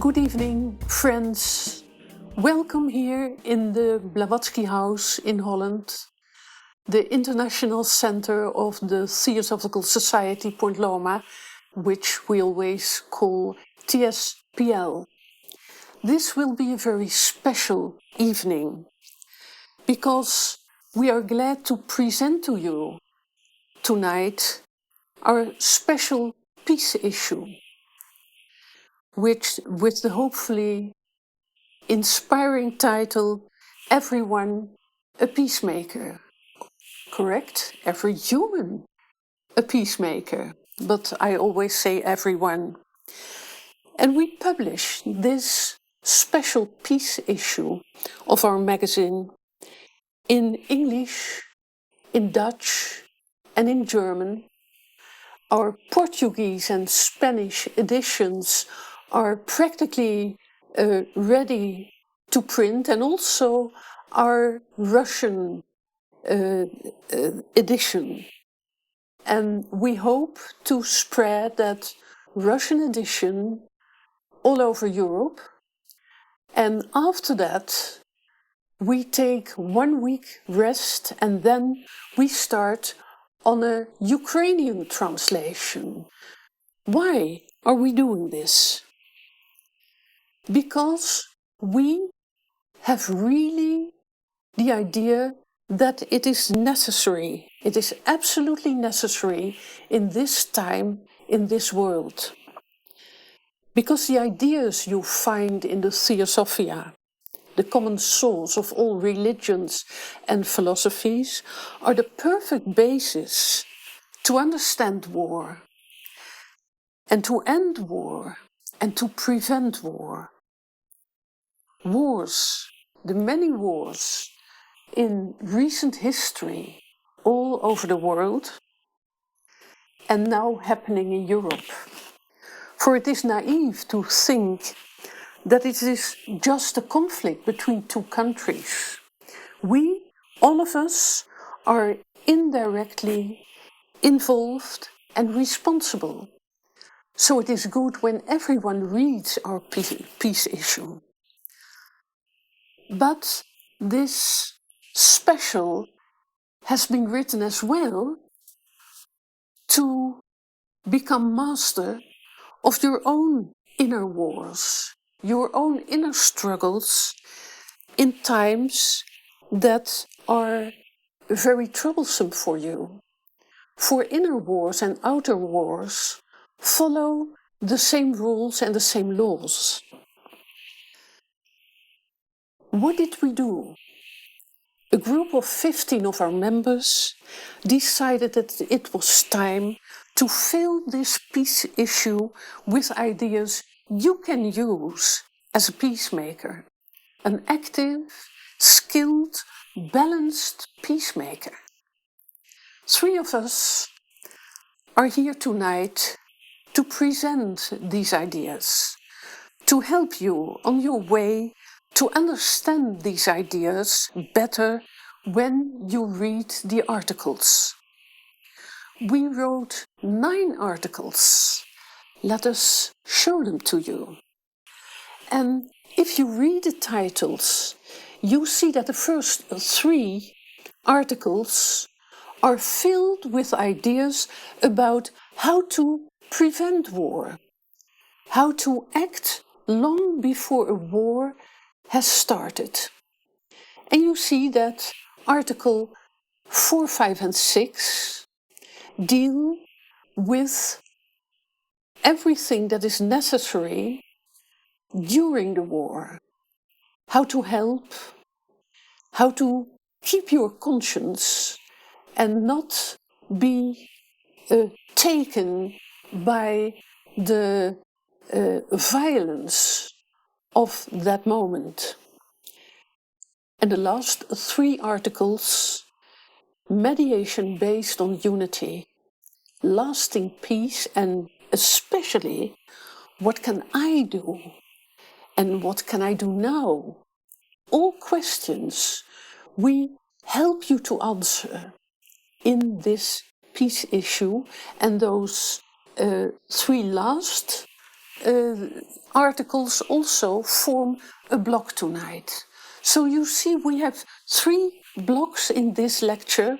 Good evening, friends. Welcome here in the Blavatskyhouse in Holland, the International Center of the Theosophical Society Loma, which we always call TSPL. This will be a very special evening because we are glad to present to you tonight our special peace issue, which with the hopefully inspiring title, Everyone a Peacemaker. Correct? Every human a peacemaker, but I always say everyone. And we publish this special peace issue of our magazine in English, in Dutch, and in German. Our Portuguese and Spanish editions are practically ready to print, and also our Russian edition. And we hope to spread that Russian edition all over Europe. And after that, we take 1 week rest, and then we start on a Ukrainian translation. Why are we doing this? Because we have really the idea that it is necessary, it is absolutely necessary in this time, in this world. Because the ideas you find in the Theosophia, the common source of all religions and philosophies, are the perfect basis to understand war, and to end war, and to prevent war. Wars, the many wars in recent history all over the world, and now happening in Europe. For it is naive to think that it is just a conflict between two countries. We, all of us, are indirectly involved and responsible. So it is good when everyone reads our peace issue. But this special has been written as well to become master of your own inner wars, your own inner struggles in times that are very troublesome for you. For inner wars and outer wars follow the same rules and the same laws. What did we do? A group of 15 of our members decided that it was time to fill this peace issue with ideas you can use as a peacemaker, an active, skilled, balanced peacemaker. 3 of us are here tonight to present these ideas, to help you on your way to understand these ideas better when you read the articles. We wrote 9 articles. Let us show them to you. And if you read the titles, you see that the first 3 articles are filled with ideas about how to prevent war, how to act long before a war has started. And you see that article 4, 5 and 6 deal with everything that is necessary during the war. How to help, how to keep your conscience and not be taken by the violence of that moment. And the last 3 articles, mediation based on unity, lasting peace, and especially what can I do and what can I do now? All questions we help you to answer in this peace issue, and those 3 last articles also form a block tonight. So you see we have 3 blocks in this lecture,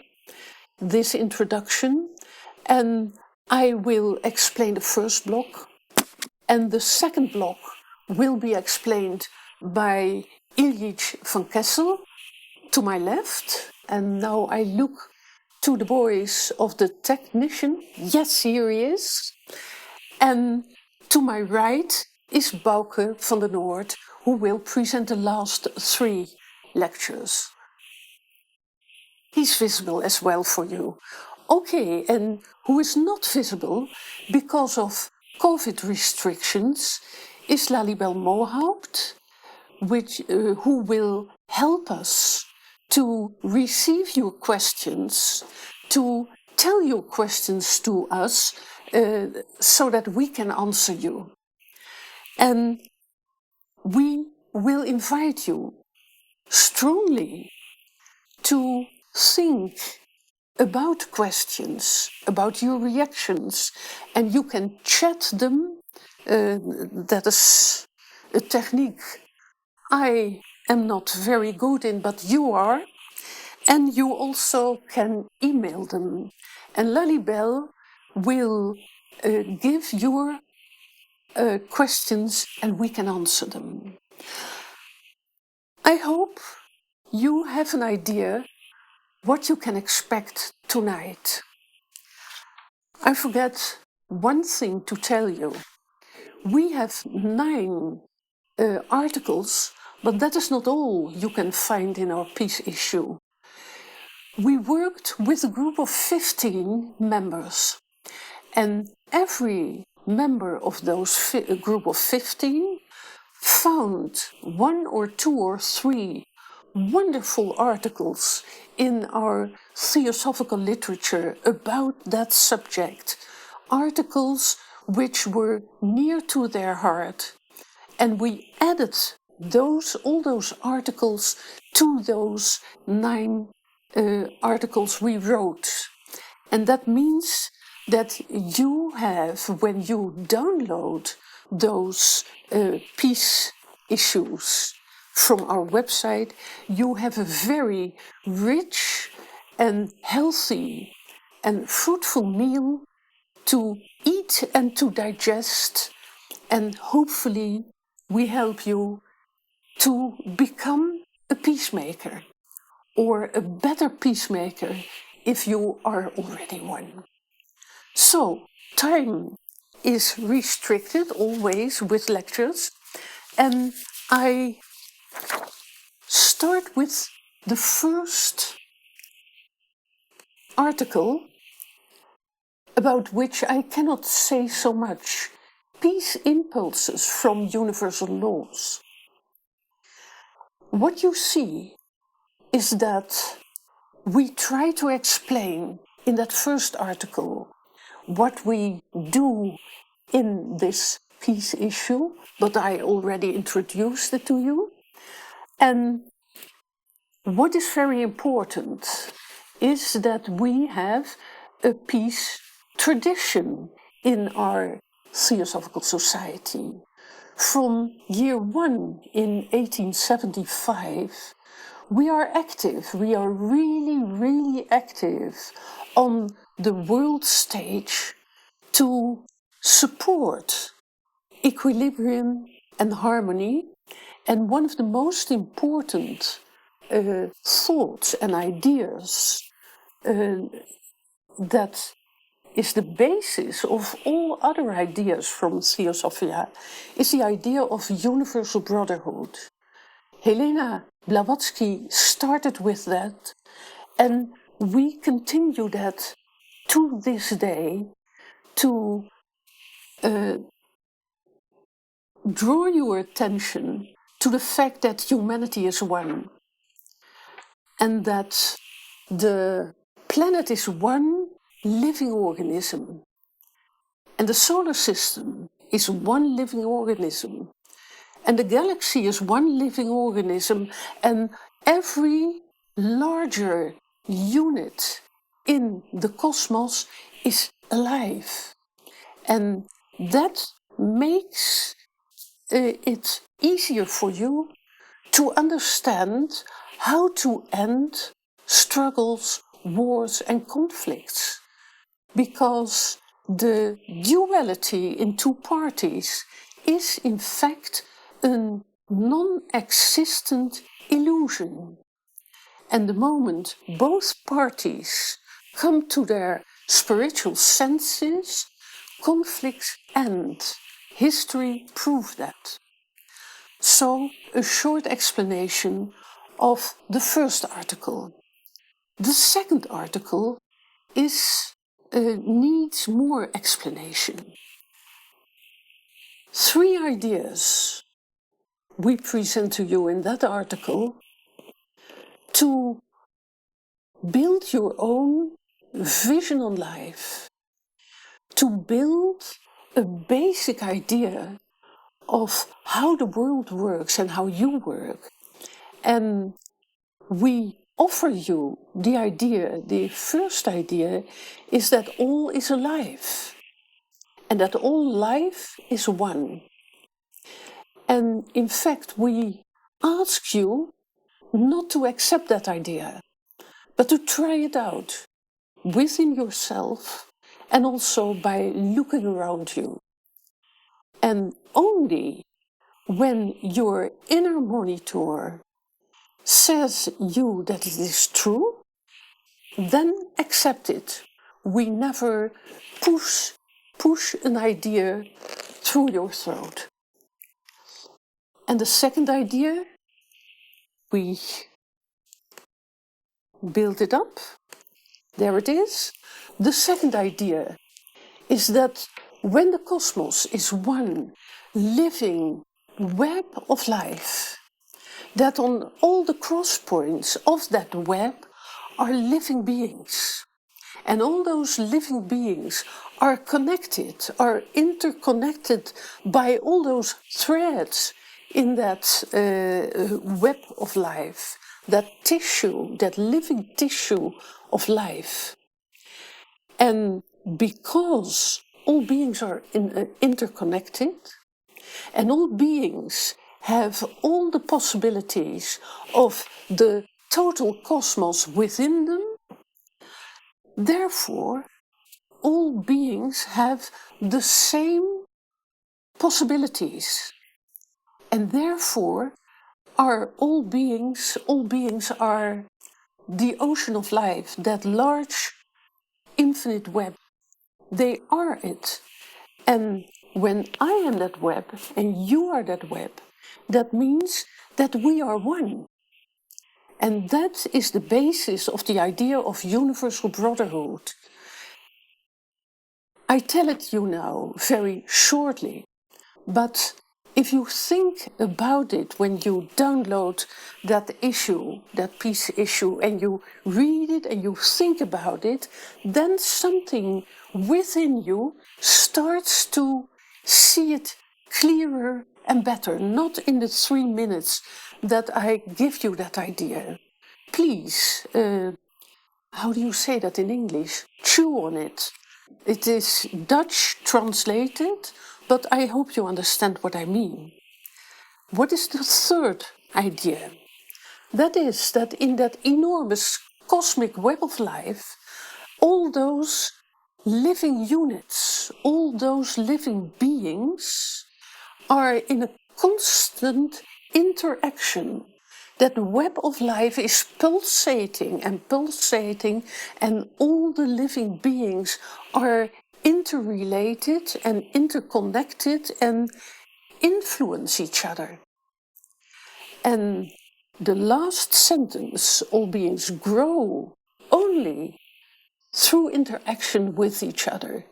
this introduction, and I will explain the first block, and the second block will be explained by Iljitsj van Kessel to my left, and now I look to the voice of the technician. Yes, here he is. And to my right is Bouke van the Noort, who will present the last 3 lectures. He's visible as well for you. Okay, and who is not visible because of COVID restrictions is Lalibel Mohaupt, who will help us to receive your questions, to tell your questions to us so that we can answer you. And we will invite you strongly to think about questions, about your reactions, and you can chat them. That is a technique I am not very good in, but you are. And you also can email them. And Lalibel will give your questions and we can answer them. I hope you have an idea what you can expect tonight. I forget one thing to tell you. We have 9 articles, but that is not all you can find in our peace issue. We worked with a group of 15 members, and every member of those group of 15 found 1 or 2 or 3 wonderful articles in our Theosophical literature about that subject, articles which were near to their heart, and we added all those articles to those 9 articles we wrote. And that means that you have, when you download those peace issues from our website, you have a very rich and healthy and fruitful meal to eat and to digest, and hopefully we help you to become a peacemaker, or a better peacemaker if you are already one. So, time is restricted always with lectures, and I start with the first article about which I cannot say so much. Peace impulses from universal laws. What you see is that we try to explain in that first article what we do in this peace issue, but I already introduced it to you. And what is very important is that we have a peace tradition in our Theosophical Society. From year 1 in 1875, we are active, we are really active on the world stage to support equilibrium and harmony. And one of the most important thoughts and ideas that is the basis of all other ideas from Theosophical is the idea of universal brotherhood. Helena Blavatsky started with that, and we continue that to this day to draw your attention to the fact that humanity is one, and that the planet is one living organism, and the solar system is one living organism, and the galaxy is one living organism, and every larger unit in the cosmos is alive. And that makes it easier for you to understand how to end struggles, wars and conflicts. Because the duality in two parties is in fact a non-existent illusion. And the moment both parties come to their spiritual senses, conflicts end. History proves that. So, a short explanation of the first article. The second article needs more explanation. 3 ideas we present to you in that article to build your own vision on life, to build a basic idea of how the world works and how you work. And we offer you the idea, the first idea is that all is alive and that all life is one. And in fact, we ask you not to accept that idea, but to try it out within yourself and also by looking around you. And only when your inner monitor says you that it is true, then accept it. We never push an idea through your throat. And the second idea, we build it up. There it is. The second idea is that when the cosmos is one living web of life, that on all the cross points of that web are living beings. And all those living beings are connected, are interconnected by all those threads in that web of life, that tissue, that living tissue of life. And because all beings are interconnected, and all beings have all the possibilities of the total cosmos within them, therefore, all beings have the same possibilities. And therefore, are all beings are the ocean of life, that large infinite web. They are it. And when I am that web and you are that web, that means that we are one. And that is the basis of the idea of universal brotherhood. I tell it you now very shortly, but if you think about it when you download that issue, that peace issue, and you read it and you think about it, then something within you starts to see it clearer and better, not in the 3 minutes that I give you that idea. Please, how do you say that in English? Chew on it. It is Dutch translated, but I hope you understand what I mean. What is the third idea? That is that in that enormous cosmic web of life, all those living units, all those living beings are in a constant interaction. That web of life is pulsating, and all the living beings are interrelated and interconnected and influence each other. And the last sentence, all beings grow only through interaction with each other.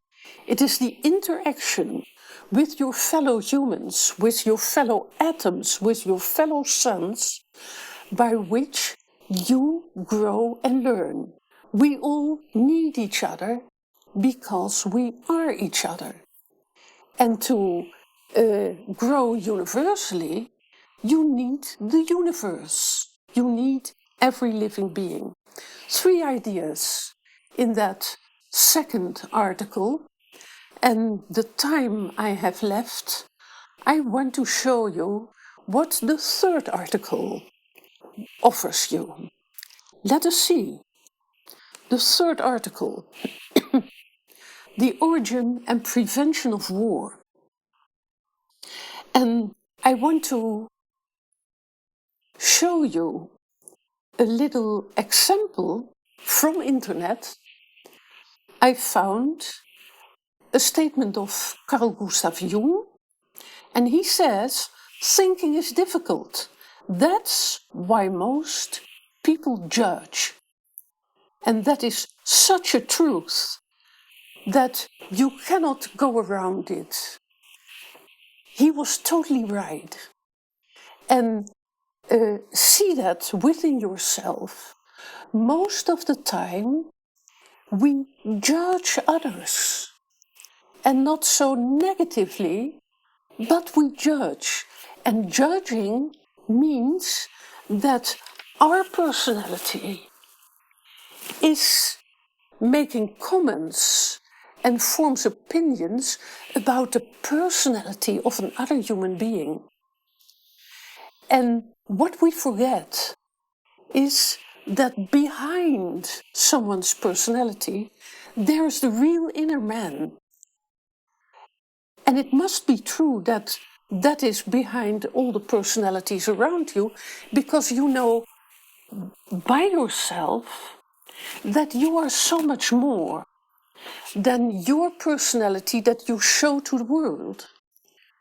It is the interaction with your fellow humans, with your fellow atoms, with your fellow suns, by which you grow and learn. We all need each other because we are each other. And to grow universally, you need the universe. You need every living being. 3 ideas in that second article. And the time I have left, I want to show you what the third article offers you. Let us see. The third article, the origin and prevention of war. And I want to show you a little example from internet. I found a statement of Carl Gustav Jung, and he says, thinking is difficult. That's why most people judge. And that is such a truth that you cannot go around it. He was totally right. And see that within yourself. Most of the time, we judge others. And not so negatively, but we judge. And judging means that our personality is making comments and forms opinions about the personality of another human being. And what we forget is that behind someone's personality, there's the real inner man. And it must be true that that is behind all the personalities around you, because you know by yourself that you are so much more than your personality that you show to the world.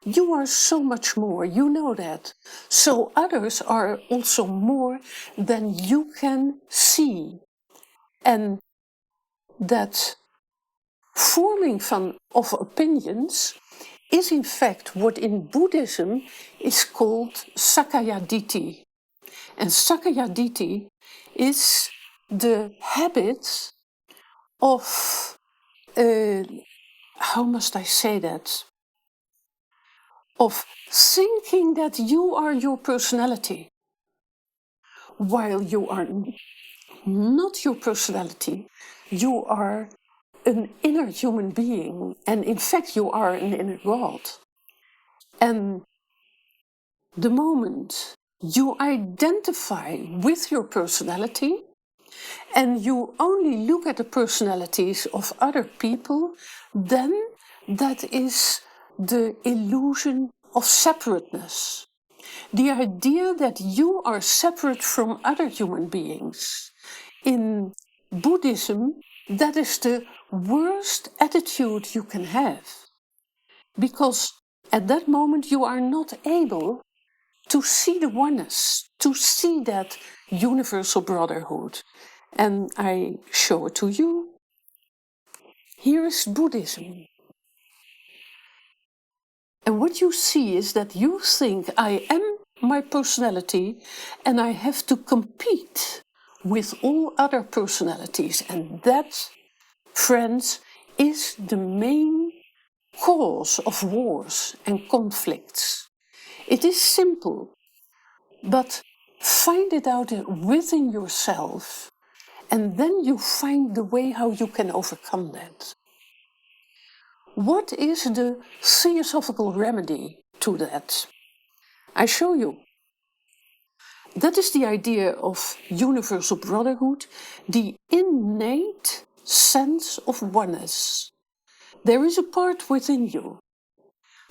You are so much more, you know that. So others are also more than you can see. And that forming of opinions is in fact what in Buddhism is called Sakkayaditthi. And Sakkayaditthi is the habit of, how must I say that? Of thinking that you are your personality, while you are not your personality. You are an inner human being, and in fact you are an inner God. And the moment you identify with your personality, and you only look at the personalities of other people, then that is the illusion of separateness. The idea that you are separate from other human beings. In Buddhism, that is the worst attitude you can have. Because at that moment you are not able to see the oneness, to see that universal brotherhood. And I show it to you. Here is Buddhism. And what you see is that you think I am my personality and I have to compete with all other personalities. And that, friends, is the main cause of wars and conflicts. It is simple, but find it out within yourself, and then you find the way how you can overcome that. What is the Theosophical remedy to that? I show you. That is the idea of universal brotherhood, the innate sense of oneness. There is a part within you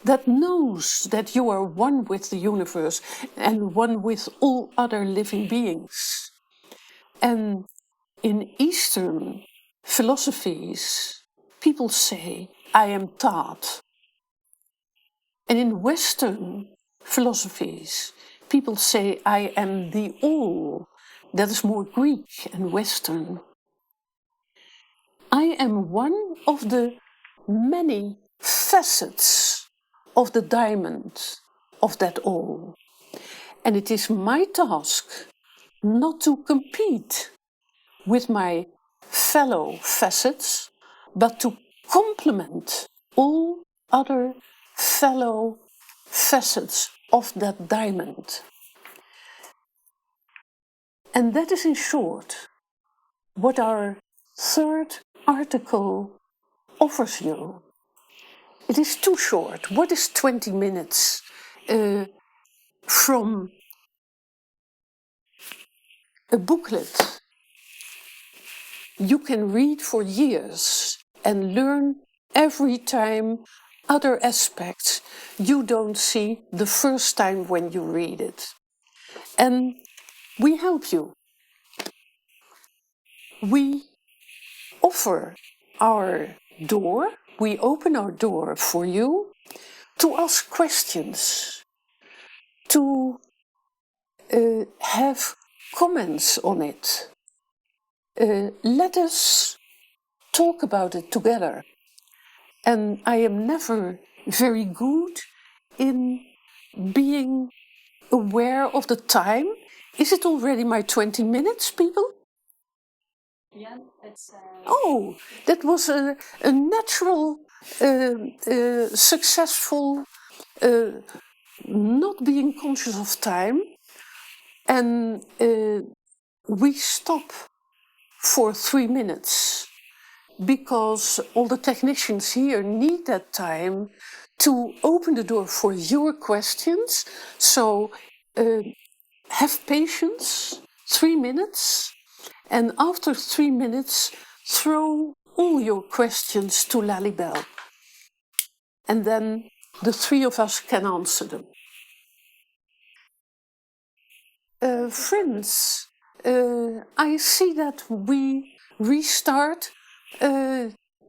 that knows that you are one with the universe and one with all other living beings. And in Eastern philosophies, people say, I am Tat. And in Western philosophies, people say, I am the All. That is more Greek and Western. I am one of the many facets of the diamond of that All. And it is my task not to compete with my fellow facets, but to complement all other fellow facets of that diamond. And that is in short what our third article offers you. it is too short. What is 20 minutes from a booklet you can read for years and learn every time other aspects you don't see the first time when you read it. And we help you. We offer our door, we open our door for you to ask questions, to have comments on it. Let us talk about it together. And I am never very good in being aware of the time. Is it already my 20 minutes, people? Yeah, it's... Oh, that was a natural, successful, not being conscious of time. And we stop for 3 minutes because all the technicians here need that time to open the door for your questions. So have patience, 3 minutes, and after 3 minutes, throw all your questions to Lalibel. And then the three of us can answer them. Friends, I see that we restart.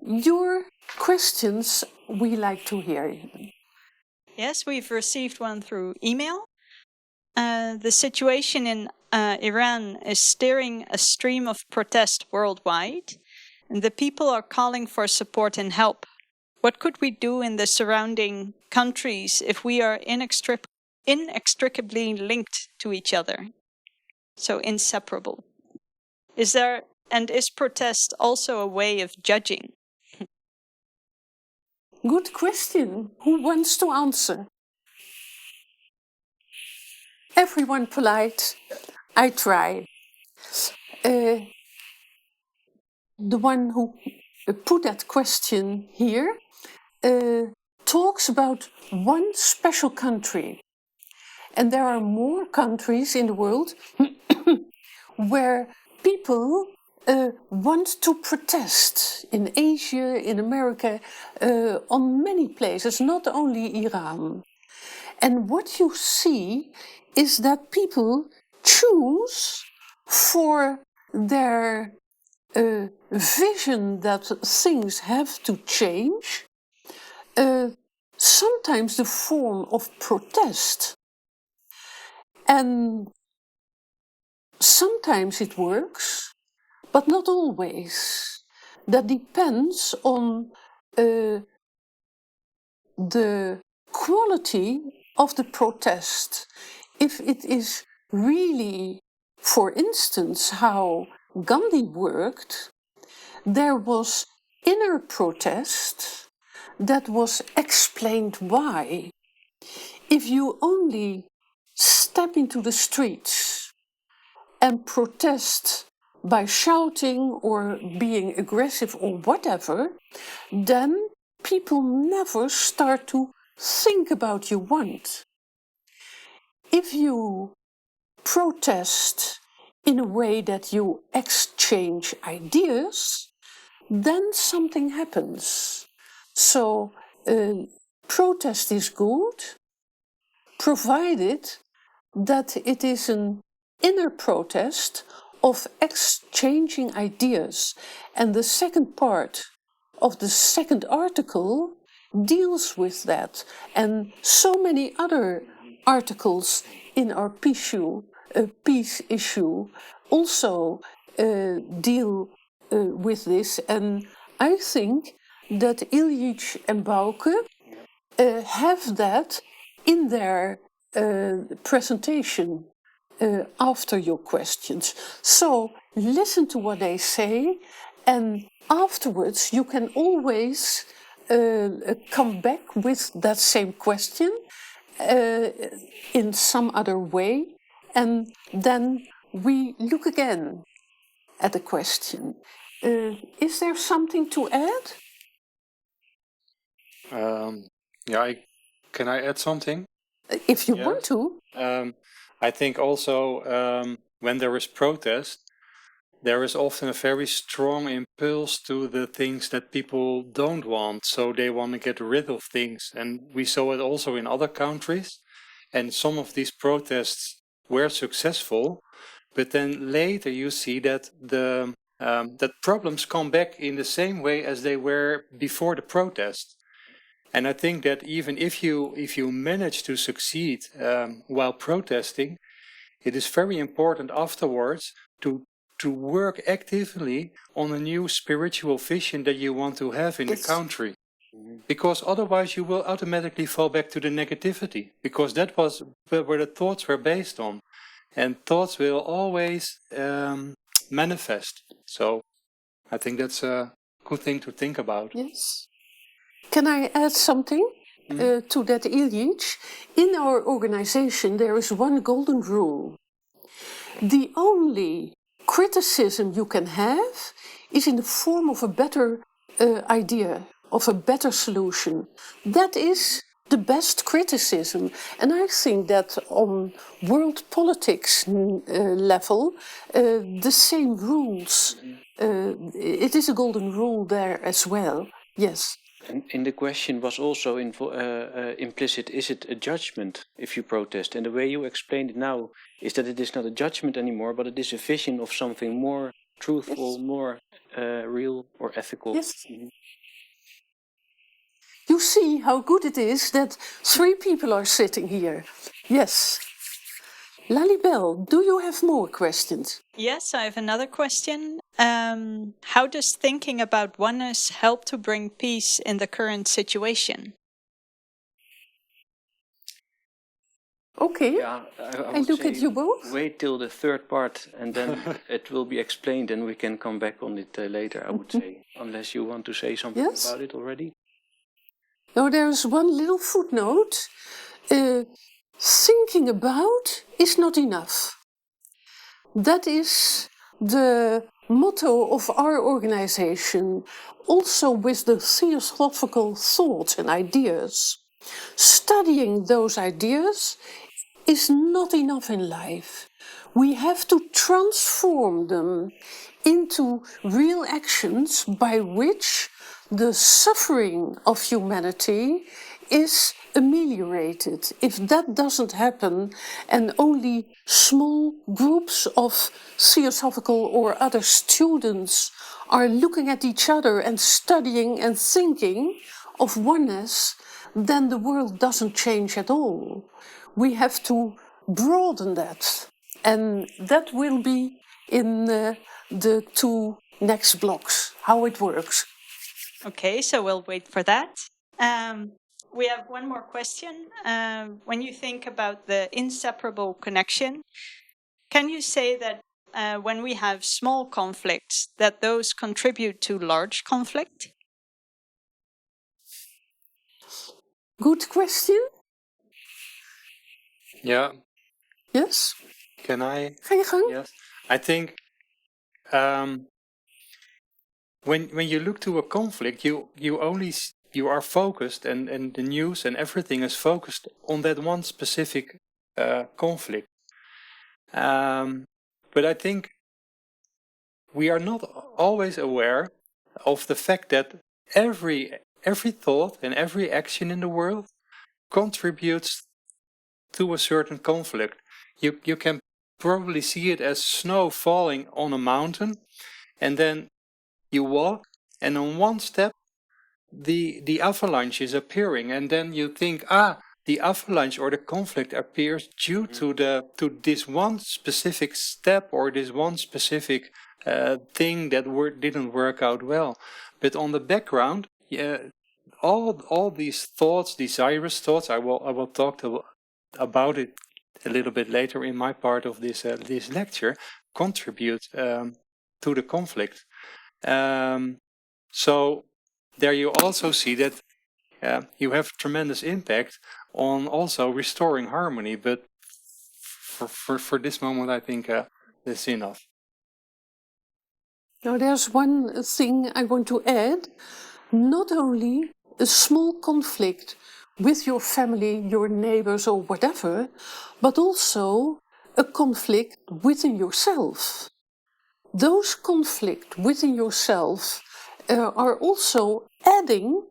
Your questions, we like to hear. Yes, we've received one through email. The situation in Iran is steering a stream of protest worldwide, and the people are calling for support and help. What could we do in the surrounding countries if we are inextricably linked to each other? So inseparable. Is protest also a way of judging? Good question. Who wants to answer? Everyone polite. I try. The one who put that question here talks about one special country. And there are more countries in the world where people want to protest. In Asia, in America, on many places, not only Iran. And what you see is that people choose for their vision that things have to change, sometimes the form of protest. And sometimes it works, but not always. That depends on the quality of the protest. If it is really, for instance, how Gandhi worked, there was inner protest that was explained why. If you only step into the streets and protest by shouting or being aggressive or whatever, then people never start to think about your want. If you protest in a way that you exchange ideas, then something happens. So protest is good, provided that it is an inner protest of exchanging ideas. And the second part of the second article deals with that. And so many other articles in our peace issue also deal with this. And I think that Iljitsj and Bouke have that in their presentation after your questions. So listen to what they say, and afterwards you can always come back with that same question in some other way, and then we look again at the question. Is there something to add? Yeah, can I add something? If you want to. I think also when there is protest, there is often a very strong impulse to the things that people don't want. So they want to get rid of things. And we saw it also in other countries. And some of these protests were successful. But then later you see that that problems come back in the same way as they were before the protest. And I think that even if you manage to succeed while protesting, it is very important afterwards to work actively on a new spiritual vision that you want to have in the country. Because otherwise you will automatically fall back to the negativity, because that was where the thoughts were based on. And thoughts will always manifest. So I think that's a good thing to think about. Yes. Can I add something to that, Iljitsj? In our organization, there is one golden rule. The only criticism you can have is in the form of a better idea, of a better solution. That is the best criticism. And I think that on world politics level, the same rules, it is a golden rule there as well. Yes. And in the question was also implicit, is it a judgment if you protest? And the way you explained it now is that it is not a judgment anymore, but it is a vision of something more truthful, yes, more real or ethical. Yes. Mm-hmm. You see how good it is that 3 people are sitting here. Yes. Lalibel, do you have more questions? Yes, I have another question. How does thinking about oneness help to bring peace in the current situation? Okay, yeah, I look at you both. Wait till the third part and then it will be explained and we can come back on it later, I would say. Unless you want to say something about it already. No, there's one little footnote. Thinking about is not enough. That is the motto of our organization, also with the Theosophical thoughts and ideas. Studying those ideas is not enough in life. We have to transform them into real actions by which the suffering of humanity is ameliorated. If that doesn't happen and only small groups of Theosophical or other students are looking at each other and studying and thinking of oneness, then the world doesn't change at all. We have to broaden that, and that will be in the 2 next blocks, how it works. Okay, so we'll wait for that. We have one more question. When you think about the inseparable connection, can you say that when we have small conflicts, that those contribute to large conflict? Good question. Yeah. Yes? Can I? Ga je gang? Yes. I think when you look to a conflict, you are focused and the news and everything is focused on that one specific conflict. But I think we are not always aware of the fact that every thought and every action in the world contributes to a certain conflict. You can probably see it as snow falling on a mountain, and then you walk, and on one step the avalanche is appearing, and then you think, the avalanche or the conflict appears due to this one specific step or this one specific thing that didn't work out well. But on the background, all these thoughts, desirous thoughts, I will talk about it a little bit later in my part of this lecture, contribute to the conflict. So there you also see that you have tremendous impact on also restoring harmony. But for this moment, I think that's enough. Now there's one thing I want to add. Not only a small conflict with your family, your neighbors, or whatever, but also a conflict within yourself. Those conflicts within yourself are also adding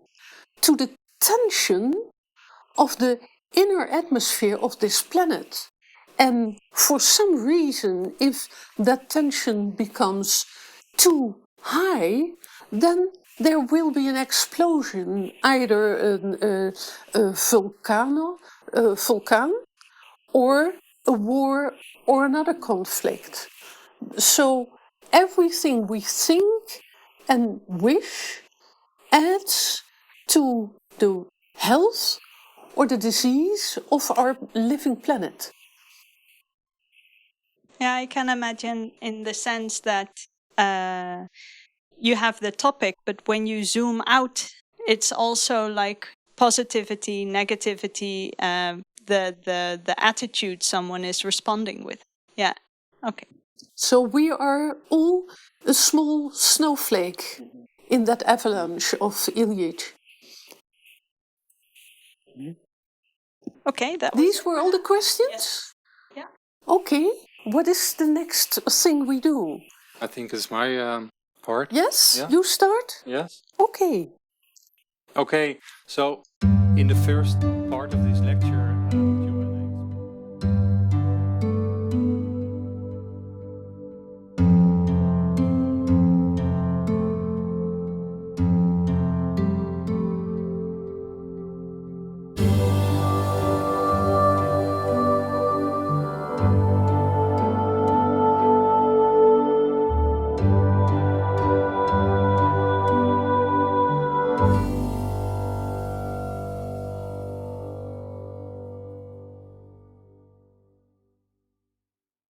to the tension of the inner atmosphere of this planet. And for some reason, if that tension becomes too high, then there will be an explosion, either a vulcan, or a war, or another conflict. So everything we think and wish adds to the health or the disease of our living planet. Yeah, I can imagine in the sense that you have the topic, but when you zoom out, it's also like positivity, negativity, the attitude someone is responding with. Yeah. Okay. So we are all a small snowflake in that avalanche of Iljitsj. Okay. These were all the questions? Yeah. Okay. What is the next thing we do? I think it's my part. Yes? Yeah. You start? Yes. Okay. Okay, so in the first part of this lecture,